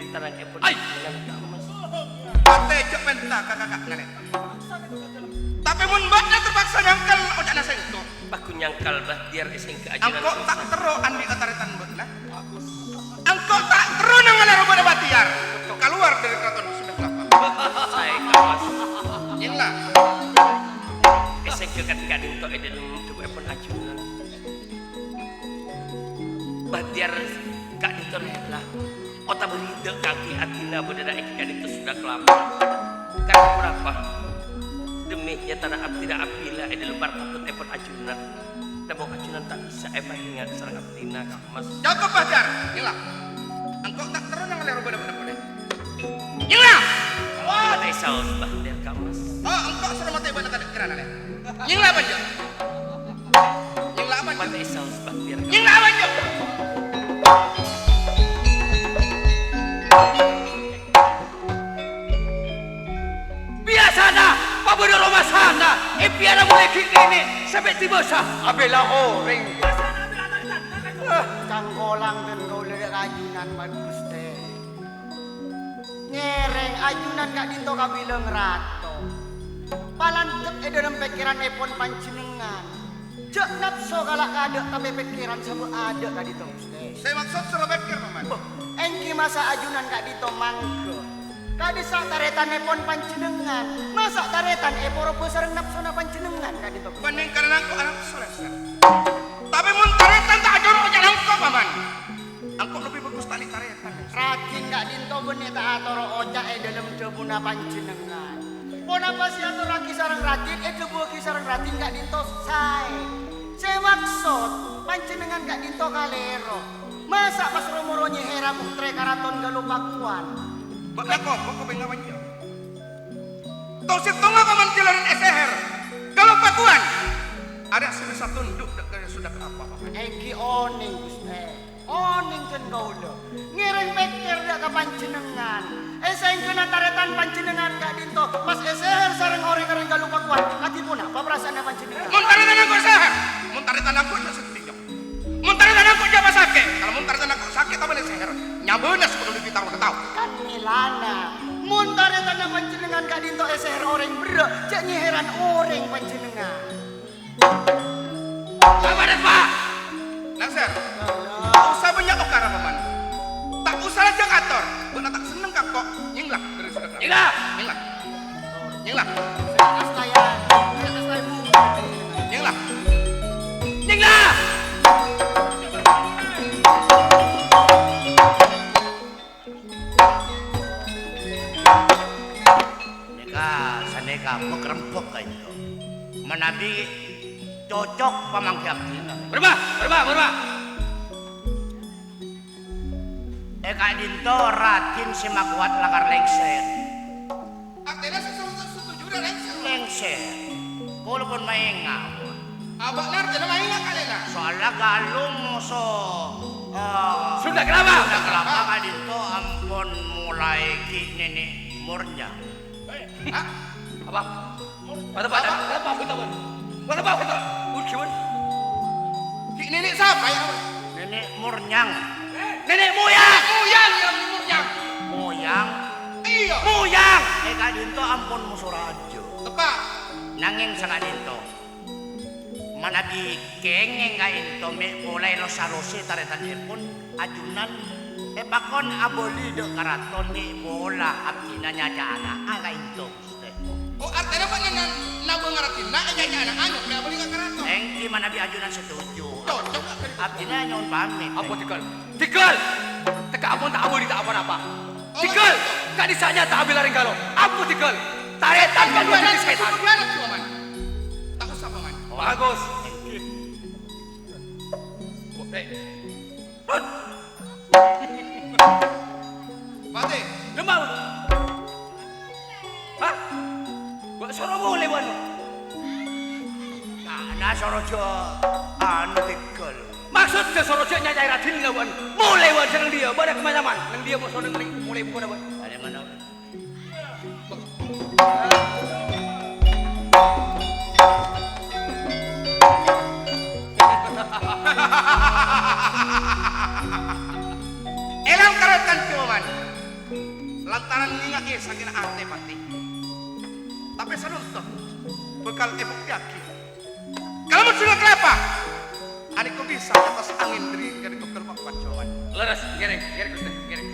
tarang epon. Ay! Pate cok penta kakak nenek. Tapi mun mbaknya terpaksa nyangkal odak nasa itu. Baku nyangkal bah biar eseng keajaran. Angkok tak tero andi ataritan mbaknya. Angkok tak tero nangalah roba batiar. Keluar dari keraton sudah kelapa. Saya kawas. Inilah. Eseng kekat kadin to dalam tubuh epon ajunan. Batiar kadin to lah. Ota berida kaki atina berdada kadin to sudah kelapa. Karena berapa? Demi tanah abdi tidak apila ada lebar takut epon ajunan. Tembok ajunan tak bisa ingat serang abdina kak mas. Jakob Bahjar. Inilah. Angkok tak tero nangalah roba boleh. Inilah. Mata saus bah der kak mas. Oh, engkau suruh mati ibadah kadek kerana nih. Nyinglah apa aja? Nyinglah apa aja? Mata saus bah der. Nyinglah apa aja? Biasana, pabodo rumah sana. Piara mulai kini sampai tiba sah. Abela orang. Cangkolang dan kau lihat ajunan bagus teh. Nyereng ajunan kak dinto kabilang rato. Palantep dalam pikiran epon pancinengan. Cek nafsu galak ada tapi pikiran sama ada kak dinto teh. Saya maksud suruh pikir paman. Engki masa ajunan kak dinto mangke. Kadi sak taretan epon pancinengan. Masa taretan eporo besareng nafsu na pancinengan kak dinto. Banding karena aku anak soleh. Tapi mun taretan tak ajar ojan angkok paman. Angkok lebih bagus tali taretan. Rakin kak dinto benih tak atoro ojak dalam debuna pancinengan. Ponapa si atur laki sarang ratin, debu ki sarang ratin kak dinto say. Saya maksud pancinengan kak dinto kalero. Masa pas romoro nyehera putre karaton galupakuan. Bakna kok pengawan dia. Tosir tonga paman jalanin eseher. Kalau pakuan ada satu tunduk sudah ke apa paman. Eki oning guste. Oning kan kaulo. Ngiring pikir dak ke pancinengan. Eseng kena taretan pancinengan kak dinto. Pas eseher sareng orang-orang galupakuan. Ati pun apa perasaan pancinengan? Mun taretan aku eseher. Mun taretan aku aja sedih. Mun taretan aku jaba sakit. Kalau mun taretan aku sakit tak boleh seher. Nyabeuna sebelum kita udah tahu. Kan milana. Mun taretan pancinengan kak dinto eseher orang bro. Cek nyiheran orang pancinengan. Apa ada pak? Nasir. Tak usah banyak ukara paman. Tak usah aja kator. Benar tak seneng kak kok. Nyinglah dari sudah. Nyinglah. Nyinglah. Nyinglah. Saya Nyinglah. Nyinglah. Saneka magrempok kayo. Manabi cocok pamangki abdina. Berubah. Eka dinto ratin si makuat lakar lengser. Artinya setuju dah lengser. Lengser. Kalau pun maingau. Abak nar jadi main kali lah. Soalnya galung so. Sudah kenapa? Sudah kelapa Kak dinto ampun mulai kini nih murnya. Hah? Apa? Kenapa aku tahu? Kenapa aku tahu? Ujian. Nenek siapa ya? Nenek murnyang. Nenek moyang. Moyang yang murnyang. Moyang. Iya. Moyang. Kak dinto ampun musurajo. Tepat. Nanging sa Kak dinto. Manabi kengeng Kak dinto me mulai lo sarosi taretan ipon ajunan. Pakon aboli do karaton ni bola abdina nyaja anak Kak dinto. Oh artinya pak nabung ngaratin nak aja anak anak nggak boleh nggak keraton. Engki manabi ajunan setuju. Cocok. Abdina nyon pamit. Apa tinggal? Teka ampun tak ambil tak apa-apa. Tinggal. Kak disanya tak ambil laring galau. Apa tinggal? Taretan kan buat jenis kaitan. Tak usah paman. Bagus. Pati. Lemah. Hah? Buat suara boleh buat. Nah sorojo anu tinggal. Maksud sesorojo nyai ratin nggak buat. Mulai buat seneng dia. Pada kemana-mana. Neng dia mau seneng mulai bukan buat. Ada mana? Elang karatan cuman. lantaran ngingaki saking ate pati. Tapi sanunto bekal ebok yaki. Kalau sudah kelapa, adikku bisa atas angin dari adikku kelpak pacuan. Leres, gereng Gusti, gereng.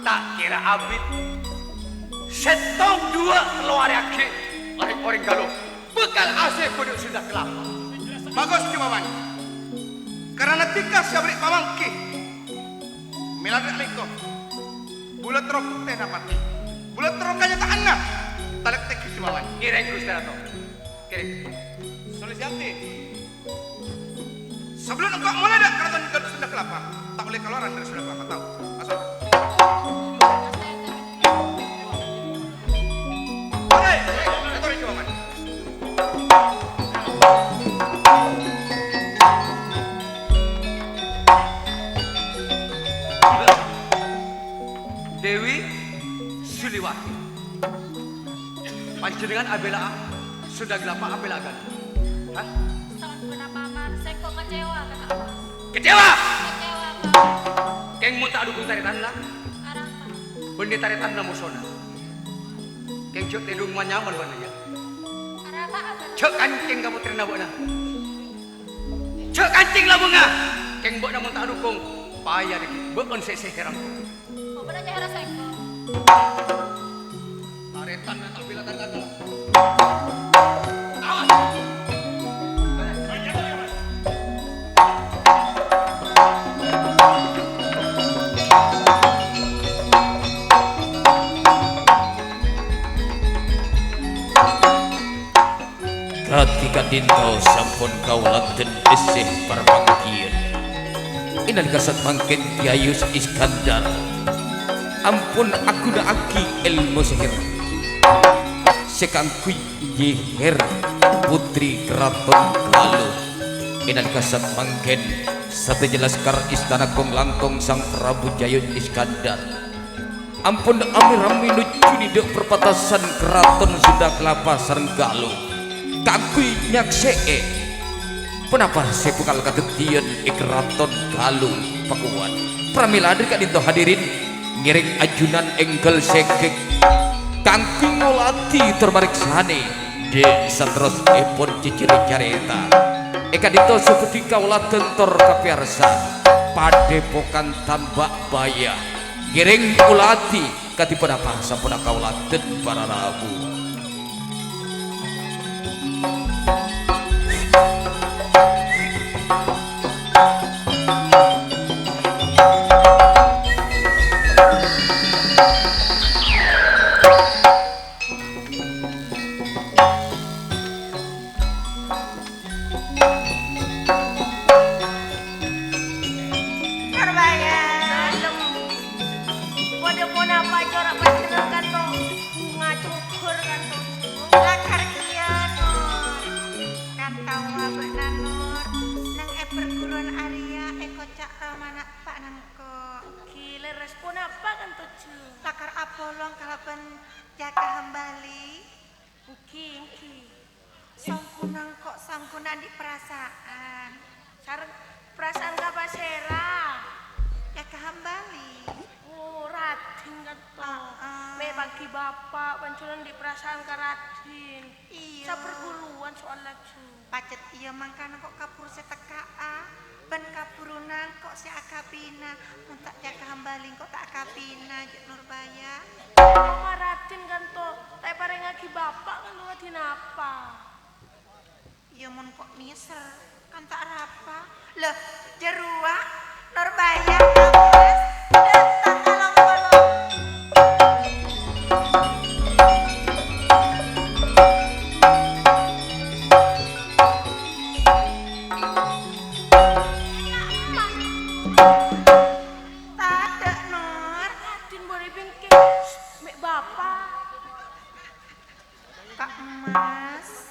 Tak kira abid setong dua keluar yaki orang galuh bekal ase kudu sudah kelapa. Bagus Jumawan. Karena tika sabrik pamangki miladak miko bulat rok teh dapati bulat rok kanya tak anak talek teki Jumawan. Gereng Gusti Ratu, gereng. Sulistianti, sebelum engkau mulai dak keraton galuh sudah kelapa tak boleh keluaran dari sudah kelapa tahu masuk. Hei, Datori Jumawan. Dewi Suliwati. Panjenengan abela sudah gelapa abela agan. Hah? Sampun paman, saya kok kecewa kan Abang? Kecewa. Kecewa Bang. Keng mun tak dukung taritan lah. Arah Bang. Bendi taritan lah musona. Keng cek tedung manyaman bana ya. Arah Bang Abang. Cek kancing kamu terina bona. Cek kancing lah bunga. Keng bona mun tak dukung payah deh. Beun sese herang. Mau bener aja saya kok. Taritan lah tak bila taritan lah. Ketika dinto sampun kaulaten esih perpangkian inan kasat mangkin Yayus Iskandar ampun aku na aki ilmu sihir sekangkui yiher putri keraton Galuh inan kasat mangkin satu jelaskar istana kong langkong sang Prabu Jayus Iskandar ampun ami-rami nuju di dek perbatasan keraton Sunda Kelapa sareng Galuh kagui nyaksee penapa saya bekal kadetian ikraton Galuh Pakuan pramila adir kadinto hadirin ngiring ajunan engkel sekek kangkui ngolati termariksane de satros epon ciciri careta kadinto seperti kaulaten tor kapiarsa padepokan tambak baya ngiring ulati katipun apa sampun kaulaten para rabu. Ya mun kok miser kan tak apa. Loh, jerua Nurbaya Mas datang along-along. Tada Nur, Raden boleh bengkek. Mek bapak. Kak Mas.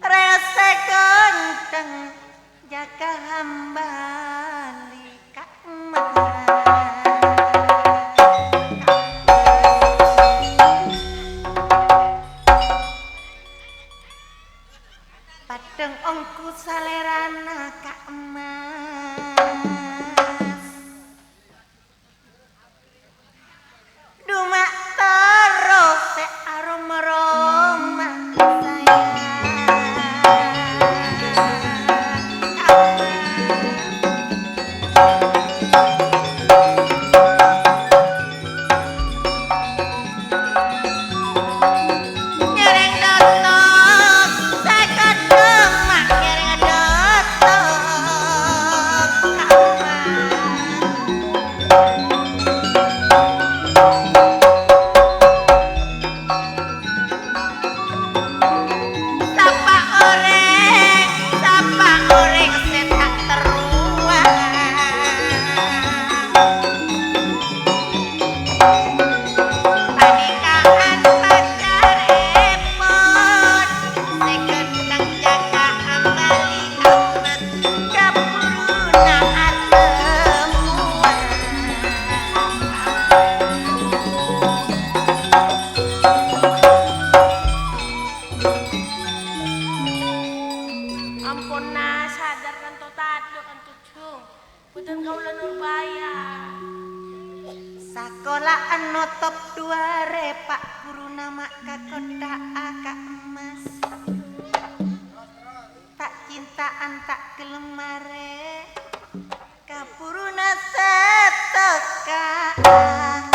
Rese genteng jaga hambali Kak Mas. Padeng ongku salerana Kak Mas. Dumak terus se aroma sayang. Kak Mas. Nyereng dotok, sakit demak nyereng dotok. Kak Mas. Sapa oreng setak teruang. Panikaan pacar epon, sekentang jaga ambali amat, kapuruna atemuan. Ampun nah, sadar kan to tado kan to cung. Boten kaula Nurbaya. Sekolahan notop dua Pak guru nama kakota Kak Emas. Tak cintaan tak kelemare, kapuruna seteka Kak Emas.